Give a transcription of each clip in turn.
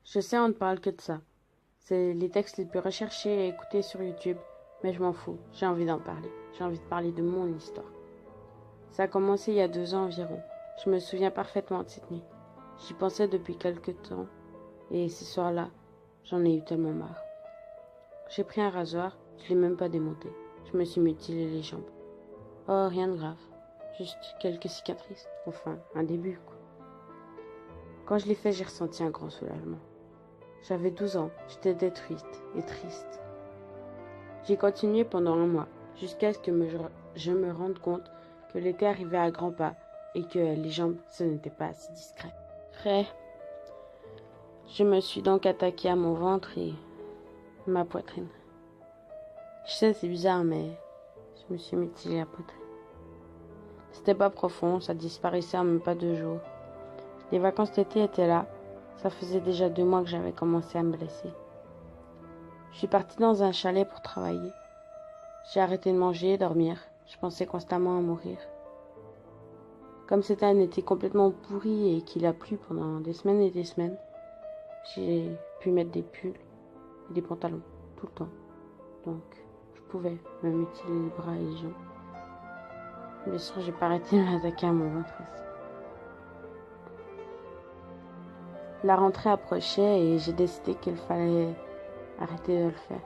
Je sais, on ne parle que de ça. C'est les textes les plus recherchés et écoutés sur YouTube, mais je m'en fous, j'ai envie d'en parler. J'ai envie de parler de mon histoire. Ça a commencé il y a 2 ans environ. Je me souviens parfaitement de cette nuit. J'y pensais depuis quelque temps, et ce soir-là, j'en ai eu tellement marre. J'ai pris un rasoir, je l'ai même pas démonté. Je me suis mutilé les jambes. Oh, rien de grave. Juste quelques cicatrices. Enfin, un début, quoi. Quand je l'ai fait, j'ai ressenti un grand soulagement. J'avais 12 ans, j'étais détruite et triste. J'ai continué pendant un mois, jusqu'à ce que je me rende compte que l'été arrivait à grands pas et que les jambes, ce n'était pas assez discret. Après, je me suis donc attaqué à mon ventre et ma poitrine. Je sais, c'est bizarre, mais je me suis mutilé la poitrine. C'était pas profond, ça disparaissait en même pas 2 jours. Les vacances d'été étaient là. Ça faisait déjà 2 mois que j'avais commencé à me blesser. Je suis partie dans un chalet pour travailler. J'ai arrêté de manger et dormir. Je pensais constamment à mourir. Comme c'était un été complètement pourri et qu'il a plu pendant des semaines et des semaines, j'ai pu mettre des pulls et des pantalons tout le temps. Donc, je pouvais me mutiler les bras et les jambes. Bien sûr, j'ai pas arrêté de m'attaquer à mon ventre aussi. La rentrée approchait et j'ai décidé qu'il fallait arrêter de le faire.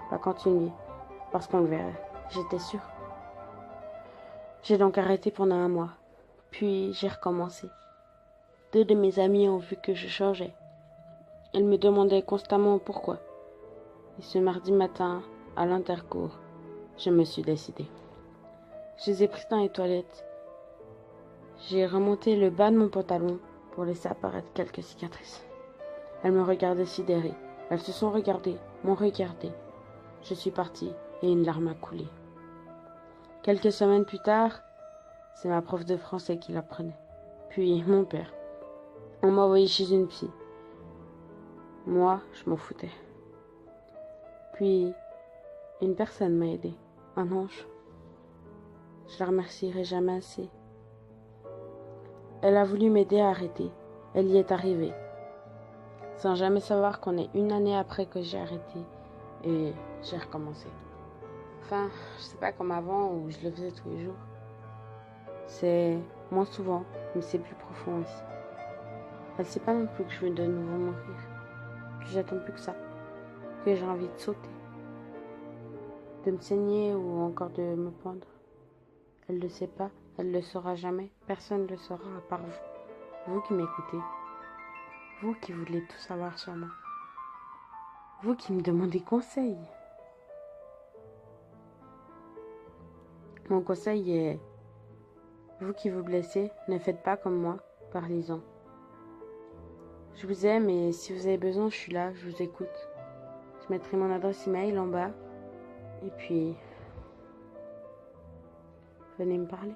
Pas continuer, parce qu'on le verrait. J'étais sûre. J'ai donc arrêté pendant un mois. Puis j'ai recommencé. 2 de mes amis ont vu que je changeais. Elles me demandaient constamment pourquoi. Et ce mardi matin, à l'intercours, je me suis décidée. Je les ai prises dans les toilettes. J'ai remonté le bas de mon pantalon pour laisser apparaître quelques cicatrices. Elles me regardaient sidérées. Elles se sont regardées, m'ont regardé. Je suis partie et une larme a coulé. Quelques semaines plus tard, c'est ma prof de français qui l'apprenait. Puis mon père. On m'a envoyé chez une psy. Moi, je m'en foutais. Puis, une personne m'a aidé. Un ange. Je la remercierai jamais assez. Elle a voulu m'aider à arrêter. Elle y est arrivée. Sans jamais savoir qu'on est une année après que j'ai arrêté. Et j'ai recommencé. Enfin, je sais pas comme avant où je le faisais tous les jours. C'est moins souvent, mais c'est plus profond aussi. Elle sait pas non plus que je veux de nouveau mourir. Que j'attends plus que ça. Que j'ai envie de sauter. De me saigner ou encore de me pendre. Elle le sait pas, elle le saura jamais. Personne ne le saura à part vous. Vous qui m'écoutez. Vous qui voulez tout savoir sur moi. Vous qui me demandez conseil. Mon conseil est, vous qui vous blessez, ne faites pas comme moi, parlez-en. Je vous aime et si vous avez besoin, je suis là, je vous écoute. Je mettrai mon adresse email en bas. Et puis, venez me parler.